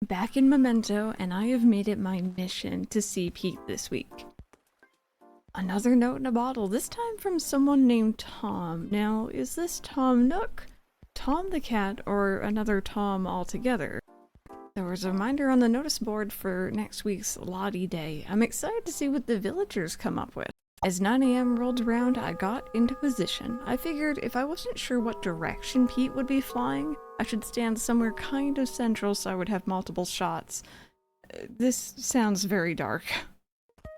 back in Memento, and I have made it my mission to see Pete this week. Another note in a bottle, this time from someone named Tom. Now, is this Tom Nook, Tom the cat, or another Tom altogether? There was a reminder on the notice board for next week's Lottie Day. I'm excited to see what the villagers come up with. As 9 AM rolled around, I got into position. I figured if I wasn't sure what direction Pete would be flying, I should stand somewhere kind of central so I would have multiple shots. This sounds very dark.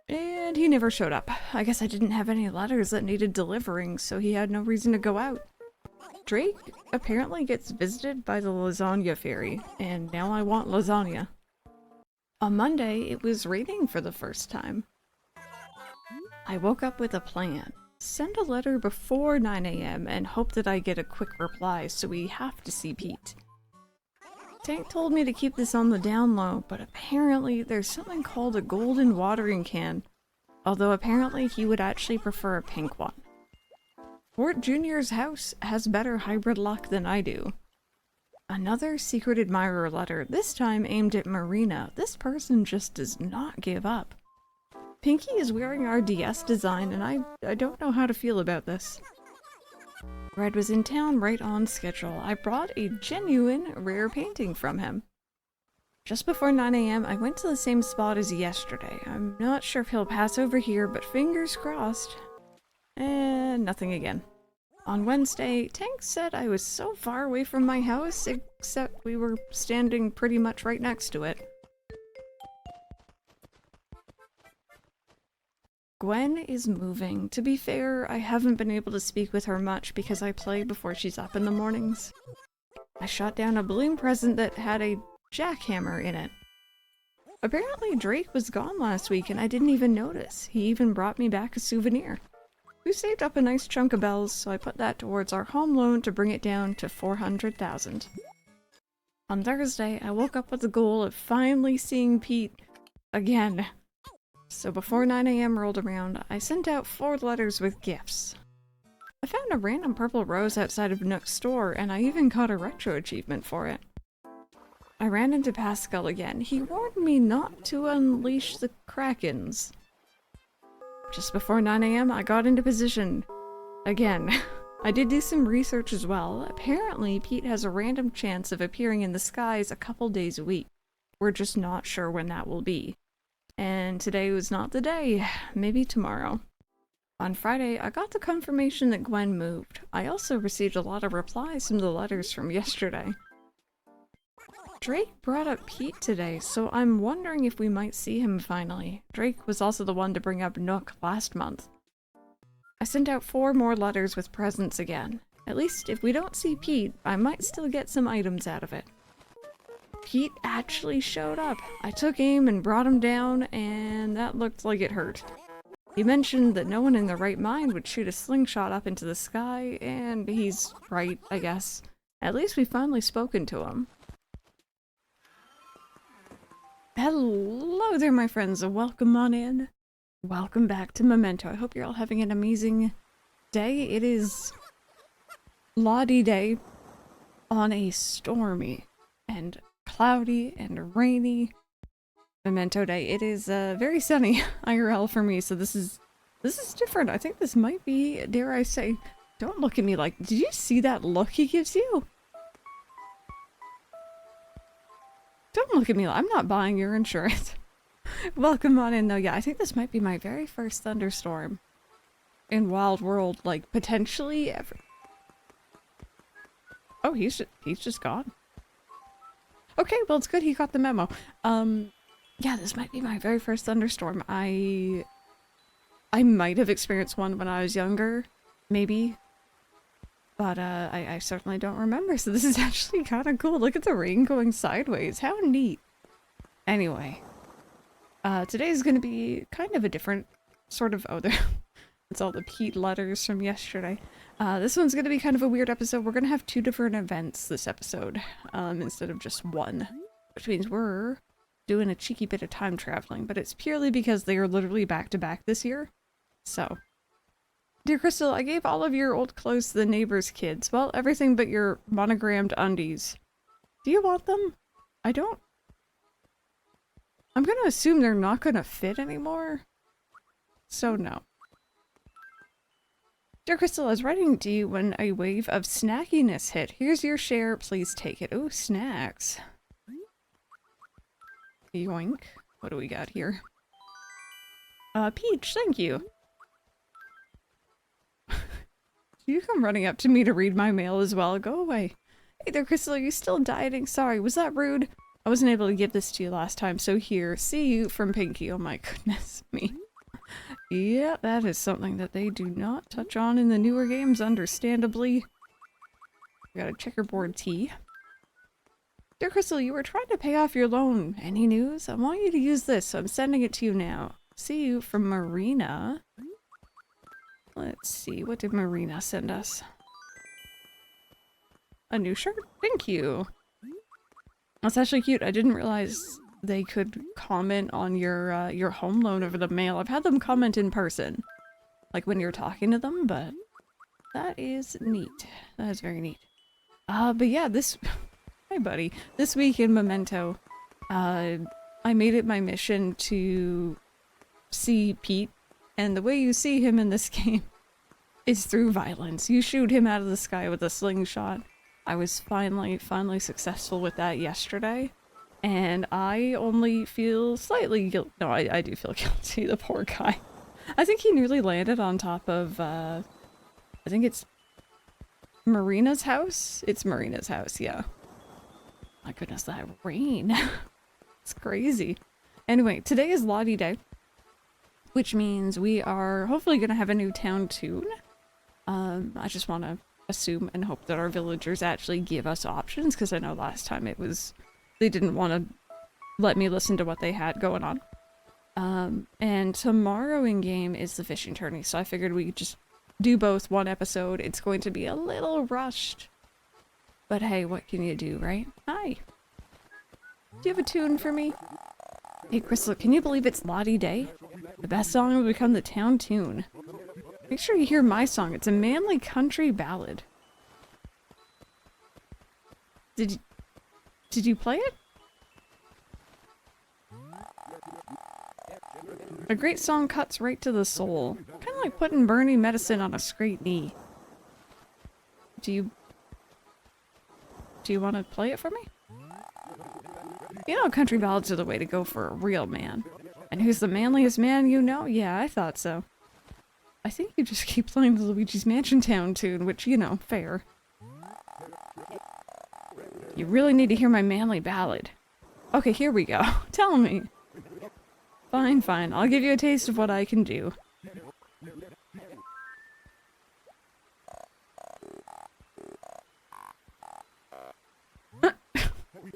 And he never showed up. I guess I didn't have any letters that needed delivering, so he had no reason to go out. Drake apparently gets visited by the lasagna fairy, and now I want lasagna. On Monday, it was raining for the first time. I woke up with a plan. Send a letter before 9 AM and hope that I get a quick reply so we have to see Pete. Tank told me to keep this on the down low, but apparently there's something called a golden watering can, although apparently he would actually prefer a pink one. Fort Jr.'s house has better hybrid luck than I do. Another secret admirer letter, this time aimed at Marina. This person just does not give up. Pinky is wearing our DS design, and I don't know how to feel about this. Red was in town right on schedule. I brought a genuine rare painting from him. Just before 9 AM, I went to the same spot as yesterday. I'm not sure if he'll pass over here, but fingers crossed. And nothing again. On Wednesday, Tank said I was so far away from my house, except we were standing pretty much right next to it. Gwen is moving. To be fair, I haven't been able to speak with her much because I play before she's up in the mornings. I shot down a balloon present that had a jackhammer in it. Apparently Drake was gone last week and I didn't even notice. He even brought me back a souvenir. We saved up a nice chunk of bells, so I put that towards our home loan to bring it down to 400,000. On Thursday, I woke up with the goal of finally seeing Pete again. So before 9 AM rolled around, I sent out 4 letters with gifts. I found a random purple rose outside of Nook's store, and I even got a retro achievement for it. I ran into Pascal again. He warned me not to unleash the Krakens. Just before 9 AM, I got into position. Again. I did do some research as well. Apparently, Pete has a random chance of appearing in the skies a couple days a week. We're just not sure when that will be. And today was not the day. Maybe tomorrow. On Friday, I got the confirmation that Gwen moved. I also received a lot of replies from the letters from yesterday. Drake brought up Pete today, so I'm wondering if we might see him finally. Drake was also the one to bring up Nook last month. I sent out 4 more letters with presents again. At least if we don't see Pete, I might still get some items out of it. Pete actually showed up. I took aim and brought him down, and that looked like it hurt. He mentioned that no one in their right mind would shoot a slingshot up into the sky, and he's right, I guess. At least we've finally spoken to him. Hello there, my friends. Welcome on in. Welcome back to Memento. I hope you're all having an amazing day. It is Lottie Day on a stormy and cloudy and rainy Memento Day. It is very sunny IRL for me, so this is different. I think this might be, dare I say, don't look at me like, did you see that look he gives you? Don't look at me like, I'm not buying your insurance. Welcome on in though. Yeah, I think this might be my very first thunderstorm in Wild World, like potentially ever. Oh, he's just gone. Okay, well it's good he got the memo. Yeah, this might be my very first thunderstorm. I might have experienced one when I was younger, maybe. But I certainly don't remember, so this is actually kind of cool. Look at the rain going sideways. How neat. Anyway. Today is going to be kind of a different sort of... Oh, it's all the Pete letters from yesterday. This one's going to be kind of a weird episode. We're going to have 2 different events this episode, instead of just one. Which means we're doing a cheeky bit of time traveling, but it's purely because they are literally back-to-back this year. So... Dear Crystal, I gave all of your old clothes to the neighbor's kids. Well, everything but your monogrammed undies. Do you want them? I don't I'm gonna assume they're not gonna fit anymore. So no. Dear Crystal, I was writing to you when a wave of snackiness hit. Here's your share, please take it. Oh, snacks. Yoink. What do we got here? Peach, thank you. You come running up to me to read my mail as well. Go away. Hey there, Crystal, are you still dieting? Sorry, was that rude? I wasn't able to give this to you last time, so here. See you from Pinky. Oh my goodness me. Yeah, that is something that they do not touch on in the newer games, understandably. We got a checkerboard tee. Dear Crystal, you were trying to pay off your loan. Any news? I want you to use this, so I'm sending it to you now. See you from Marina. Let's see, what did Marina send us? A new shirt? Thank you. That's actually cute. I didn't realize they could comment on your home loan over the mail. I've had them comment in person, like when you're talking to them, but that is neat. That is very neat. But yeah, hi buddy. This week in Memento, I made it my mission to see Pete, and the way you see him in this game is through violence. You shoot him out of the sky with a slingshot. I was finally successful with that yesterday, and I only feel slightly guilty. No, I do feel guilty, the poor guy. I think he nearly landed on top of, I think it's Marina's house? It's Marina's house, yeah. My goodness, that rain. It's crazy. Anyway, today is Lottie Day, which means we are hopefully going to have a new town tune. I just want to assume and hope that our villagers actually give us options, because I know last time they didn't want to let me listen to what they had going on. And tomorrow in game is the fishing tourney, so I figured we could just do both one episode. It's going to be a little rushed, but hey, what can you do, right? Hi. Do you have a tune for me? Hey Crystal, can you believe it's Lottie Day? The best song will become the town tune. Make sure you hear my song. It's a manly country ballad. Did you play it? A great song cuts right to the soul. Kind of like putting burning medicine on a straight knee. Do you want to play it for me? You know, country ballads are the way to go for a real man. And who's the manliest man you know? Yeah, I thought so. I think you just keep playing the Luigi's Mansion Town tune, which, you know, fair. You really need to hear my manly ballad. Okay, here we go. Tell me. Fine, fine. I'll give you a taste of what I can do.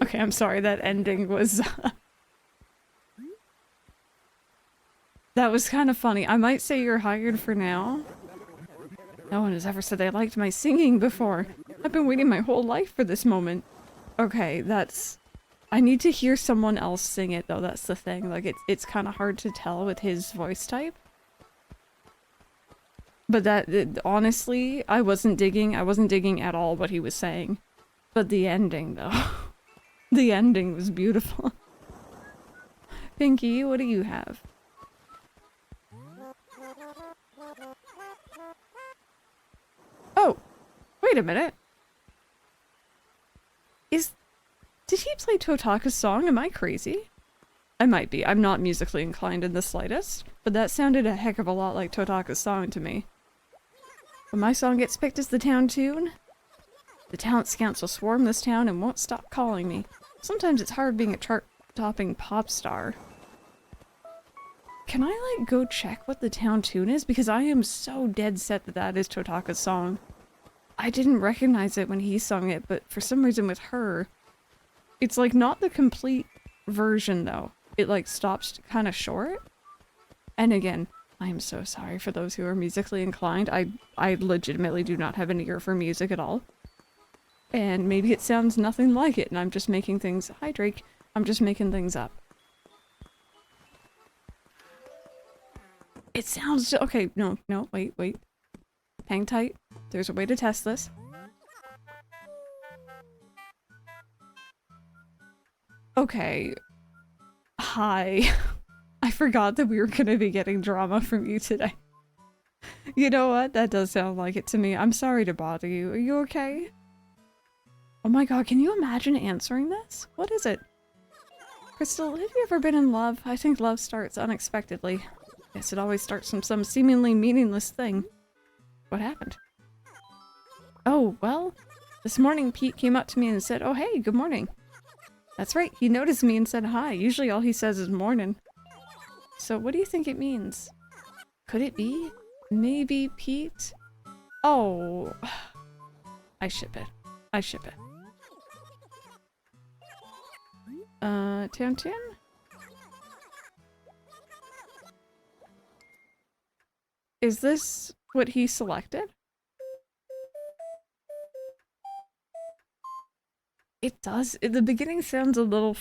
Okay, I'm sorry, that ending was... That was kind of funny. I might say you're hired for now. No one has ever said they liked my singing before. I've been waiting my whole life for this moment. Okay, that's... I need to hear someone else sing it, though. That's the thing. Like, it's kind of hard to tell with his voice type. But honestly, I wasn't digging at all what he was saying. But the ending, though. The ending was beautiful. Pinky, what do you have? Oh, wait a minute. Did he play Totaka's song? Am I crazy? I might be. I'm not musically inclined in the slightest, but that sounded a heck of a lot like Totaka's song to me. When my song gets picked as the town tune, the talent scouts will swarm this town and won't stop calling me. Sometimes it's hard being a chart-topping pop star. Can I, like, go check what the town tune is? Because I am so dead set that that is Totaka's song. I didn't recognize it when he sung it, but for some reason with her, it's, like, not the complete version, though. It, like, stops kind of short. And again, I am so sorry for those who are musically inclined. I legitimately do not have an ear for music at all. And maybe it sounds nothing like it, and I'm just making things... Hi, Drake. I'm just making things up. It sounds... Okay, no, wait. Hang tight. There's a way to test this. Okay. Hi. I forgot that we were gonna be getting drama from you today. You know what? That does sound like it to me. I'm sorry to bother you. Are you okay? Oh my god, can you imagine answering this? What is it? Crystal, have you ever been in love? I think love starts unexpectedly. Yes, it always starts from some seemingly meaningless thing. What happened? Oh, well, this morning Pete came up to me and said, "Oh hey, good morning." That's right, he noticed me and said hi. Usually all he says is morning. So what do you think it means? Could it be? Maybe Pete? Oh. I ship it. I ship it. Tintin? Is this what he selected? It does. The beginning sounds a little,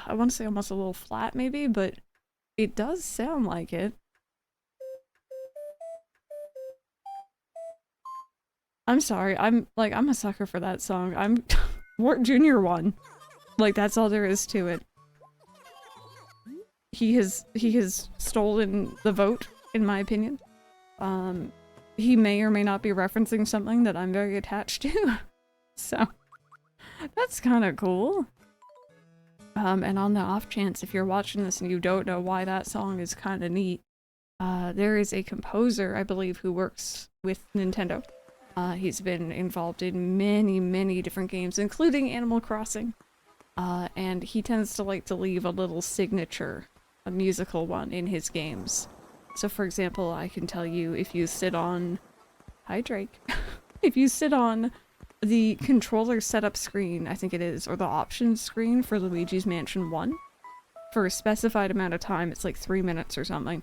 I want to say almost a little flat maybe, but it does sound like it. I'm sorry, I'm a sucker for that song. I'm Wart Jr. won. Like, that's all there is to it. He has stolen the vote, in my opinion. He may or may not be referencing something that I'm very attached to. So, that's kind of cool. And on the off chance, if you're watching this and you don't know why that song is kind of neat, there is a composer, I believe, who works with Nintendo. He's been involved in many, many different games, including Animal Crossing. And he tends to like to leave a little signature, a musical one, in his games. So for example, I can tell you if you sit on... Hi, Drake. If you sit on the controller setup screen, I think it is, or the options screen for Luigi's Mansion 1, for a specified amount of time, it's like 3 minutes or something,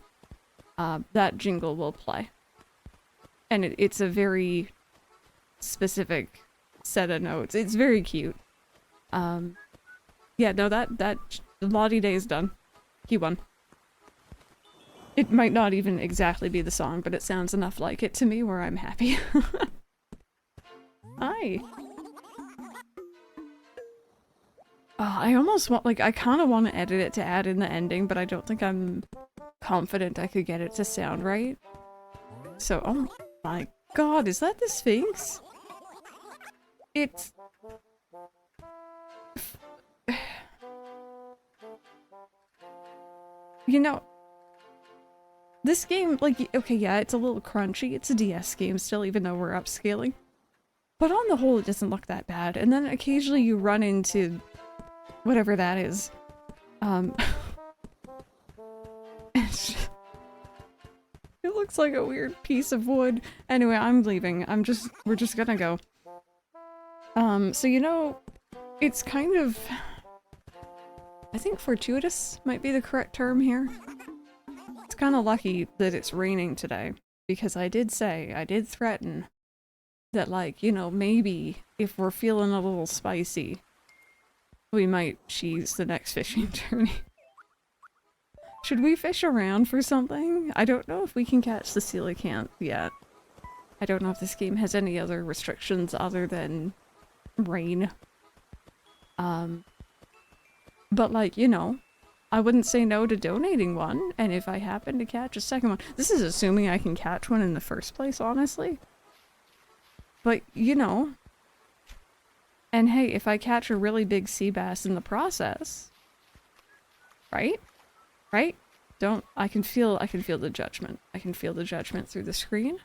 that jingle will play. And it's a very specific set of notes. It's very cute. Yeah, no, that Lottie Day is done. He won. It might not even exactly be the song, but it sounds enough like it to me where I'm happy. Hi. I almost want, like, I kind of want to edit it to add in the ending, but I don't think I'm confident I could get it to sound right. So, oh my god, is that the Sphinx? It's... You know, this game, like, okay, yeah, it's a little crunchy. It's a DS game still, even though we're upscaling. But on the whole, it doesn't look that bad. And then occasionally you run into whatever that is. It looks like a weird piece of wood. Anyway, I'm leaving. We're just gonna go. So you know, it's kind of... I think fortuitous might be the correct term here. It's kind of lucky that it's raining today, because I did threaten that, like, you know, maybe if we're feeling a little spicy, we might cheese the next fishing journey. Should we fish around for something? I don't know if we can catch the coelacanth yet. I don't know if this game has any other restrictions other than rain. But, like, you know, I wouldn't say no to donating one, and if I happen to catch a second one... This is assuming I can catch one in the first place, honestly. But, you know... And hey, if I catch a really big sea bass in the process... Right? Right? I can feel the judgment. I can feel the judgment through the screen.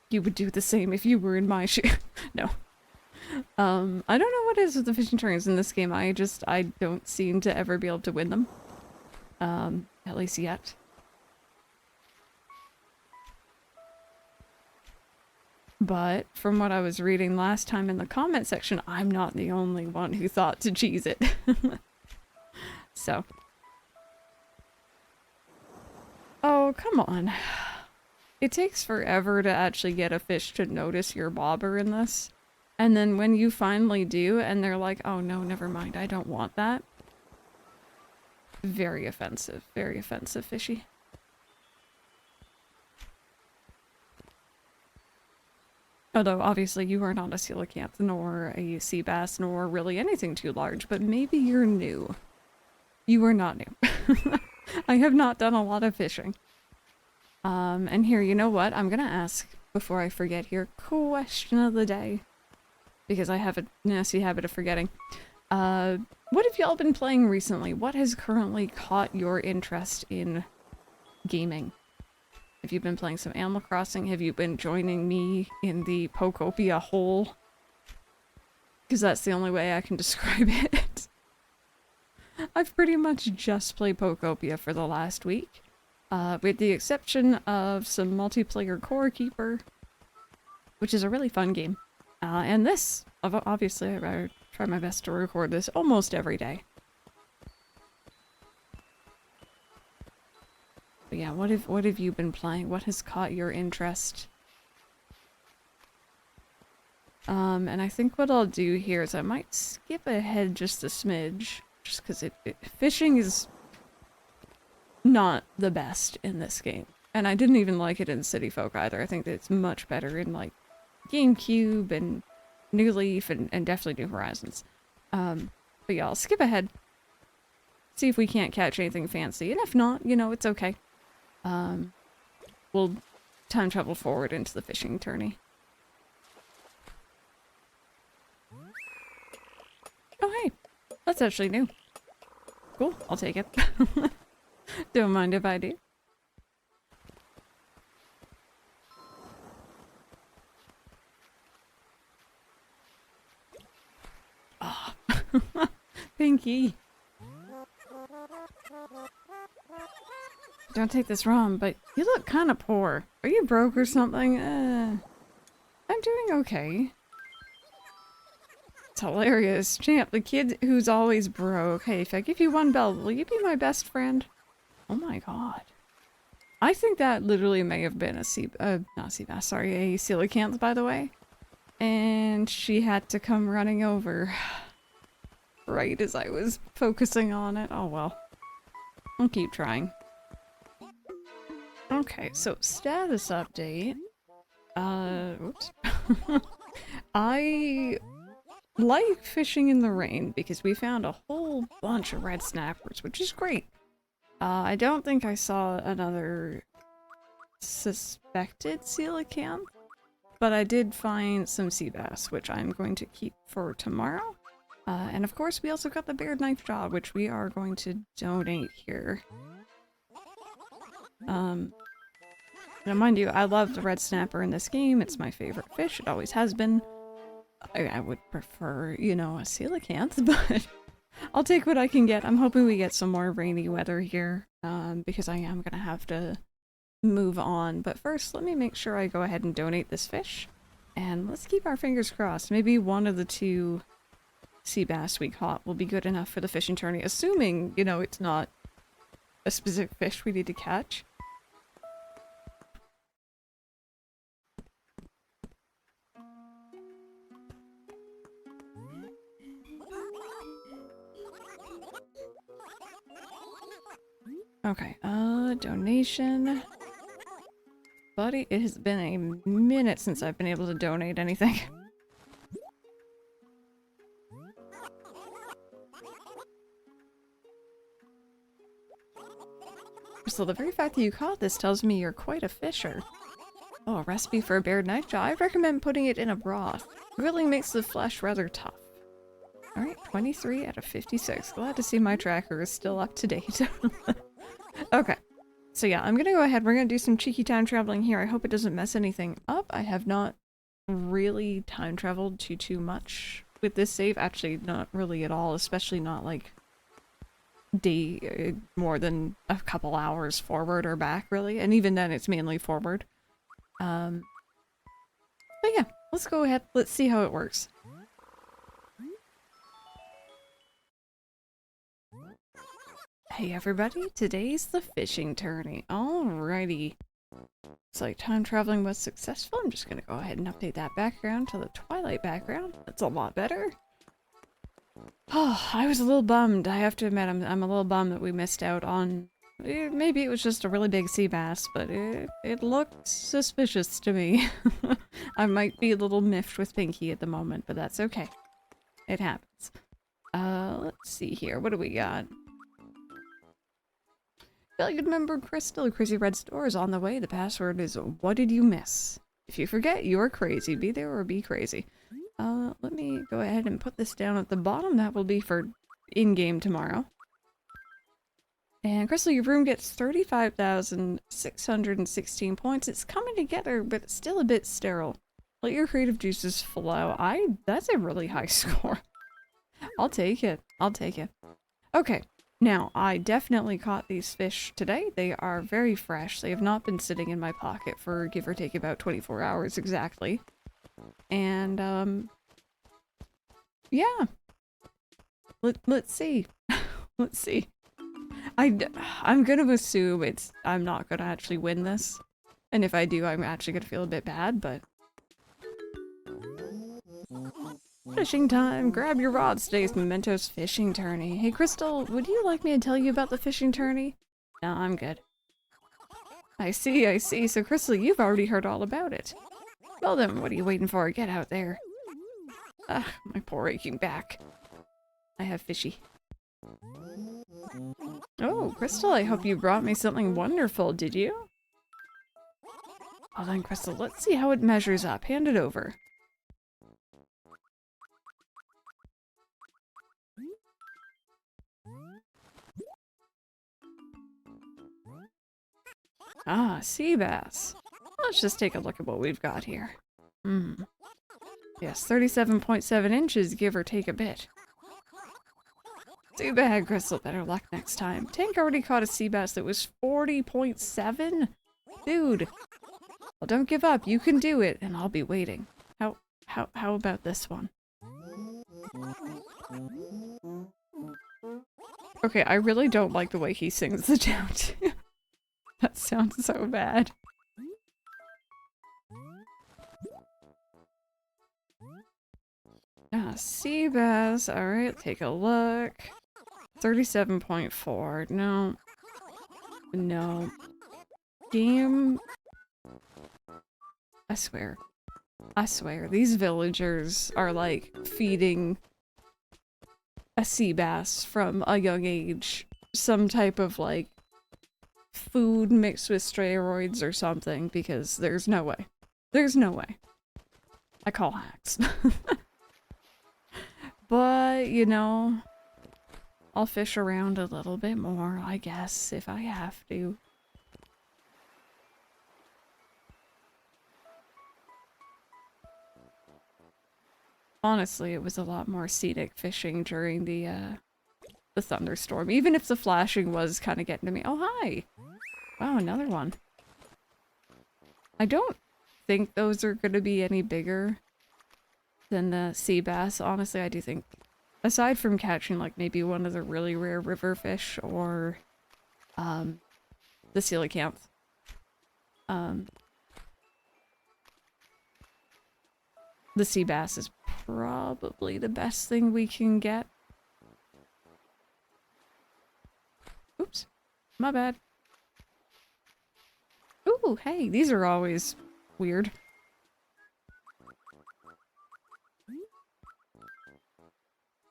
You would do the same if you were in my shoe. No. I don't know what it is with the fishing tournaments in this game. I don't seem to ever be able to win them. At least yet. But from what I was reading last time in the comment section, I'm not the only one who thought to cheese it. So. Oh, come on. It takes forever to actually get a fish to notice your bobber in this. And then when you finally do, and they're like, oh no, never mind, I don't want that. Very offensive, fishy. Although, obviously, you are not a coelacanth, nor a sea bass, nor really anything too large, but maybe you're new. You are not new. I have not done a lot of fishing. And here, you know what? I'm gonna ask, before I forget here, question of the day. Because I have a nasty habit of forgetting. What have y'all been playing recently? What has currently caught your interest in gaming? Have you been playing some Animal Crossing? Have you been joining me in the Pokopia hole? Because that's the only way I can describe it. I've pretty much just played Pokopia for the last week. With the exception of some multiplayer Core Keeper, which is a really fun game. And this, obviously, I try my best to record this almost every day. But yeah, what have you been playing? What has caught your interest? And I think what I'll do here is I might skip ahead just a smidge, just because fishing is not the best in this game. And I didn't even like it in City Folk either. I think that it's much better in, like, GameCube and New Leaf and definitely New Horizons. But yeah, I'll skip ahead. See if we can't catch anything fancy. And if not, you know, it's okay. We'll time travel forward into the fishing tourney. Oh hey, that's actually new. Cool, I'll take it. Don't mind if I do. Ah, oh. Pinky. Don't take this wrong, but you look kind of poor. Are you broke or something? I'm doing okay. It's hilarious. Champ, the kid who's always broke. Hey, if I give you one bell, will you be my best friend? Oh my god. I think that literally may have been a not sea bass, sorry, a coelacanth, by the way. And she had to come running over right as I was focusing on it. Oh well. I'll keep trying. Okay, so status update. Oops. I like fishing in the rain because we found a whole bunch of red snappers, which is great. I don't think I saw another suspected coelacanth, but I did find some sea bass, which I'm going to keep for tomorrow. And of course, we also got the beard knife jaw, which we are going to donate here. Now mind you, I love the red snapper in this game. It's my favorite fish. It always has been. I would prefer, you know, a coelacanth, but I'll take what I can get. I'm hoping we get some more rainy weather here, because I am gonna have to move on. But first, let me make sure I go ahead and donate this fish. And let's keep our fingers crossed. Maybe one of the two sea bass we caught will be good enough for the fishing tourney, assuming, you know, it's not a specific fish we need to catch. Okay, donation. Buddy, it has been a minute since I've been able to donate anything. So the very fact that you caught this tells me you're quite a fisher. Oh, a recipe for a beard knife jaw. I recommend putting it in a broth. Grilling makes the flesh rather tough. Alright, 23 out of 56. Glad to see my tracker is still up to date. Okay. So yeah, I'm gonna go ahead. We're gonna do some cheeky time traveling here. I hope it doesn't mess anything up. I have not really time traveled too much with this save. Actually, not really at all. Especially not like more than a couple hours forward or back, really. And even then, it's mainly forward. But yeah, let's go ahead. Let's see how it works. Hey everybody, today's the fishing tourney. Alrighty. It's like time traveling was successful. I'm just gonna go ahead and update that background to the Twilight background. That's a lot better. Oh, I was a little bummed. I have to admit, I'm a little bummed that we missed out on Maybe it was just a really big sea bass, but it looked suspicious to me. I might be a little miffed with Pinky at the moment, but that's okay. It happens. Let's see here. What do we got? Valued member Crystal, Crazy Red Store is on the way. The password is what did you miss? If you forget, you're crazy. Be there or be crazy. Let me go ahead and put this down at the bottom. That will be for in-game tomorrow. And Crystal, your room gets 35,616 points. It's coming together, but it's still a bit sterile. Let your creative juices flow. That's a really high score. I'll take it. I'll take it. Okay. Now, I definitely caught these fish today. They are very fresh. They have not been sitting in my pocket for give or take about 24 hours exactly. And, yeah. Let's see. Let's see. I'm gonna assume I'm not gonna actually win this. And if I do, I'm actually gonna feel a bit bad, but... Fishing time! Grab your rods! Today's Mementos fishing tourney. Hey Crystal, would you like me to tell you about the fishing tourney? No, I'm good. I see, I see. So Crystal, you've already heard all about it. Well then, what are you waiting for? Get out there. Ugh, my poor aching back. I have fishy. Oh, Crystal, I hope you brought me something wonderful, did you? Well then, Crystal, let's see how it measures up. Hand it over. Ah, sea bass. Let's just take a look at what we've got here. Yes, 37.7 inches, give or take a bit. Too bad, Crystal. Better luck next time. Tank already caught a sea bass that was 40.7? Dude. Well, don't give up. You can do it, and I'll be waiting. How about this one? Okay, I really don't like the way he sings the chant. That sounds so bad. Ah, sea bass. Alright, take a look. 37.4. No. No. Game. I swear. I swear. These villagers are like feeding a sea bass from a young age some type of like food mixed with steroids or something, because there's no way. There's no way. I call hacks. But, you know, I'll fish around a little bit more, I guess, if I have to. Honestly, it was a lot more scenic fishing during the thunderstorm, even if the flashing was kind of getting to me. Oh, hi! Wow, another one. I don't think those are going to be any bigger than the sea bass. Honestly, I do think, aside from catching like maybe one of the really rare river fish or the coelacanth, the sea bass is probably the best thing we can get. Oops, my bad. Ooh, hey, these are always weird.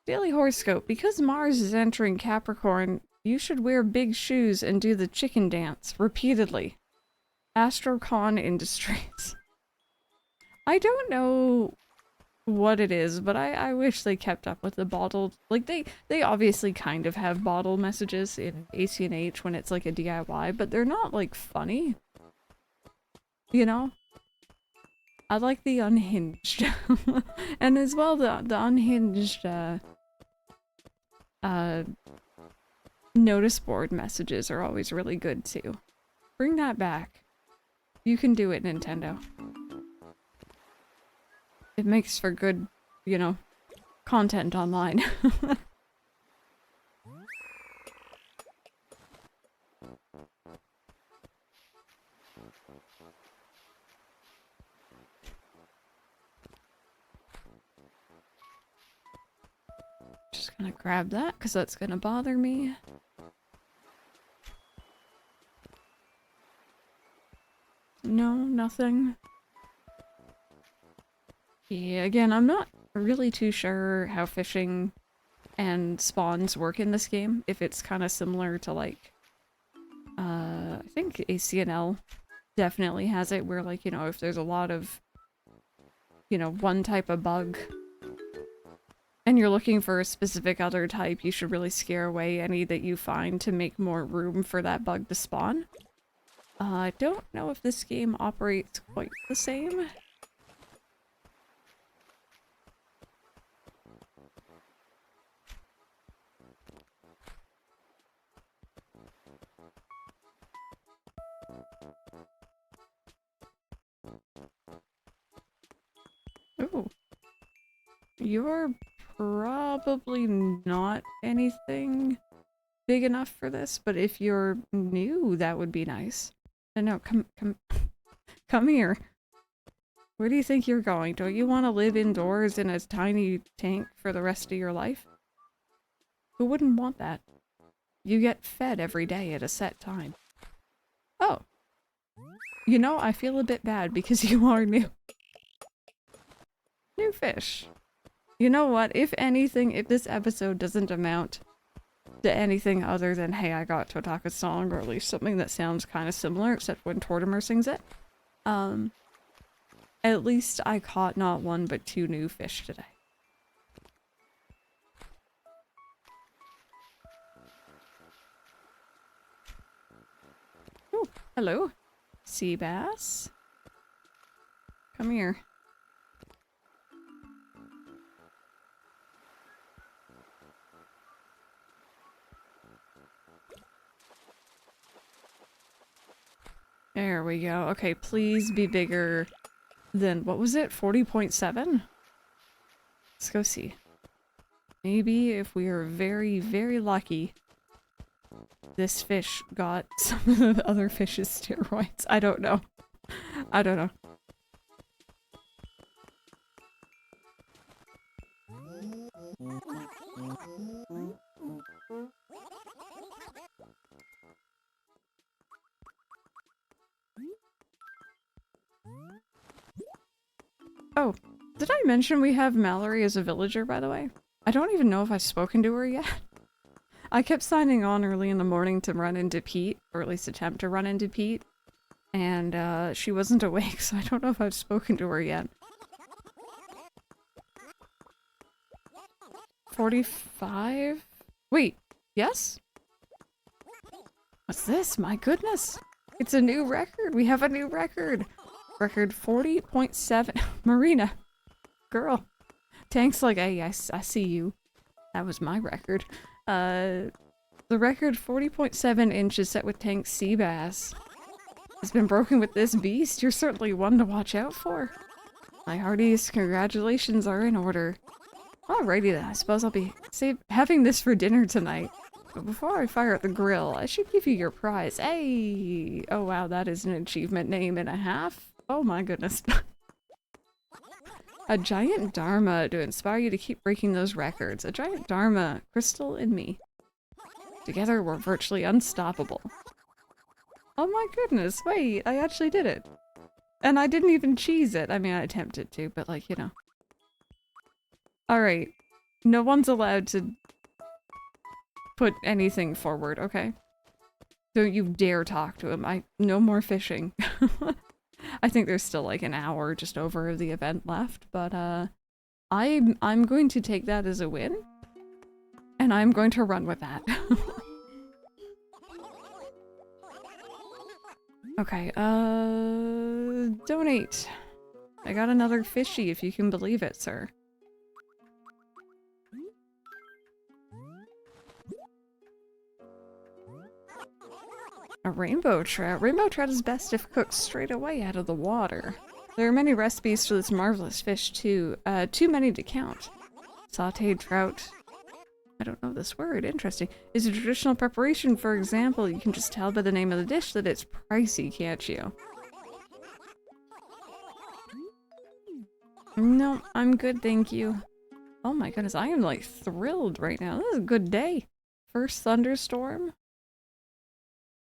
Daily horoscope. Because Mars is entering Capricorn, you should wear big shoes and do the chicken dance repeatedly. Astrocon Industries. I don't know what it is, but I wish they kept up with the bottled, like they obviously kind of have bottle messages in ACNH when it's like a DIY, but they're not like funny. You know? I like the unhinged. And as well the unhinged notice board messages are always really good too. Bring that back. You can do it, Nintendo. It makes for good, you know, content online. Just gonna grab that, because that's gonna bother me. nothing. Yeah, again, I'm not really too sure how fishing and spawns work in this game. If it's kind of similar to like, I think ACNL definitely has it where like, you know, if there's a lot of, you know, one type of bug and you're looking for a specific other type, you should really scare away any that you find to make more room for that bug to spawn. I don't know if this game operates quite the same. Ooh. You're probably not anything big enough for this, but if you're new, that would be nice. No, come here. Where do you think you're going? Don't you want to live indoors in a tiny tank for the rest of your life? Who wouldn't want that? You get fed every day at a set time. Oh. You know, I feel a bit bad because you are new. New fish. You know what? If anything, if this episode doesn't amount to anything other than, hey, I got Totaka's song, or at least something that sounds kind of similar, except when Tortimer sings it, at least I caught not one but 2 new fish today. Oh, hello. Sea bass. Come here. There we go. Okay, please be bigger than, what was it? 40.7? Let's go see. Maybe if we are very, very lucky, this fish got some of the other fish's steroids. I don't know. I don't know. Oh, did I mention we have Mallory as a villager, by the way? I don't even know if I've spoken to her yet. I kept signing on early in the morning to run into Pete, or at least attempt to run into Pete, and she wasn't awake, so I don't know if I've spoken to her yet. 45? Wait, yes? What's this? My goodness! It's a new record! We have a new record! Record 40.7. Marina. Girl. Tank's like, hey, I see you. That was my record. The record 40.7 inches set with Tank's sea bass has been broken with this beast. You're certainly one to watch out for. My heartiest congratulations are in order. Alrighty then, I suppose I'll be having this for dinner tonight. But before I fire at the grill, I should give you your prize. Hey! Oh wow, that is an achievement name and a half. Oh my goodness. A giant Dharma to inspire you to keep breaking those records. A giant Dharma, crystal and me. Together we're virtually unstoppable. Oh my goodness, wait, I actually did it. And I didn't even cheese it. I mean, I attempted to, but like, you know. Alright. No one's allowed to put anything forward, okay? Don't you dare talk to him. No more fishing. I think there's still like an hour just over of the event left, but I'm going to take that as a win, and I'm going to run with that. Okay, donate. I got another fishy, if you can believe it, sir. A rainbow trout. Rainbow trout is best if cooked straight away out of the water. There are many recipes for this marvelous fish too. Too many to count. Sauteed trout. I don't know this word. Interesting. Is a traditional preparation, for example. You can just tell by the name of the dish that it's pricey, can't you? No, I'm good, thank you. Oh my goodness, I am like thrilled right now. This is a good day. First thunderstorm.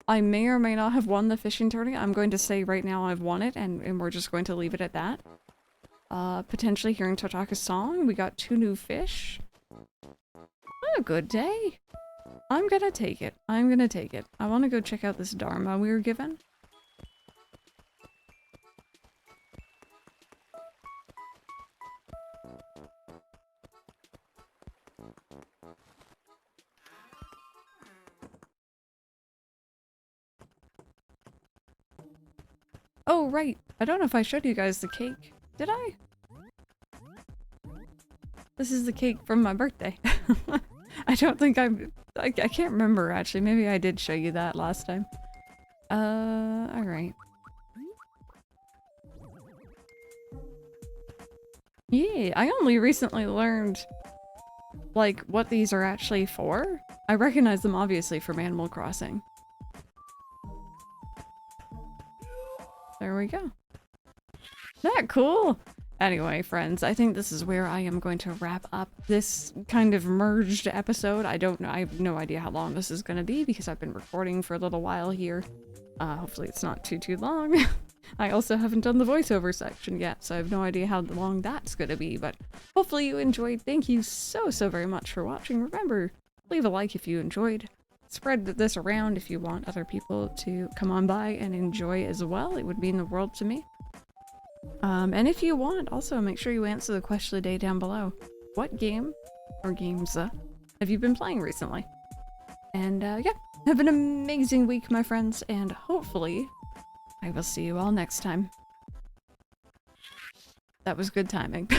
I may or may not have won the fishing tournament. I'm going to say right now I've won it, and we're just going to leave it at that. Potentially hearing Totaka's song. We got 2 new fish. What a good day. I'm gonna take it. I'm gonna take it. I want to go check out this Dharma we were given. Oh, right. I don't know if I showed you guys the cake. Did I? This is the cake from my birthday. I don't think I can't remember actually. Maybe I did show you that last time. Alright. Yeah, I only recently learned, like, what these are actually for. I recognize them obviously from Animal Crossing. There we go. That cool? Anyway, friends, I think this is where I am going to wrap up this kind of merged episode. I don't know, I have no idea how long this is going to be because I've been recording for a little while here. Hopefully it's not too long. I also haven't done the voiceover section yet, so I have no idea how long that's going to be, but hopefully you enjoyed. Thank you so very much for watching. Remember, leave a like if you enjoyed. Spread this around if you want other people to come on by and enjoy as well. It would mean the world to me. And if you want, also make sure you answer the question of the day down below. What game or games have you been playing recently? And yeah, have an amazing week, my friends, and hopefully I will see you all next time. That was good timing.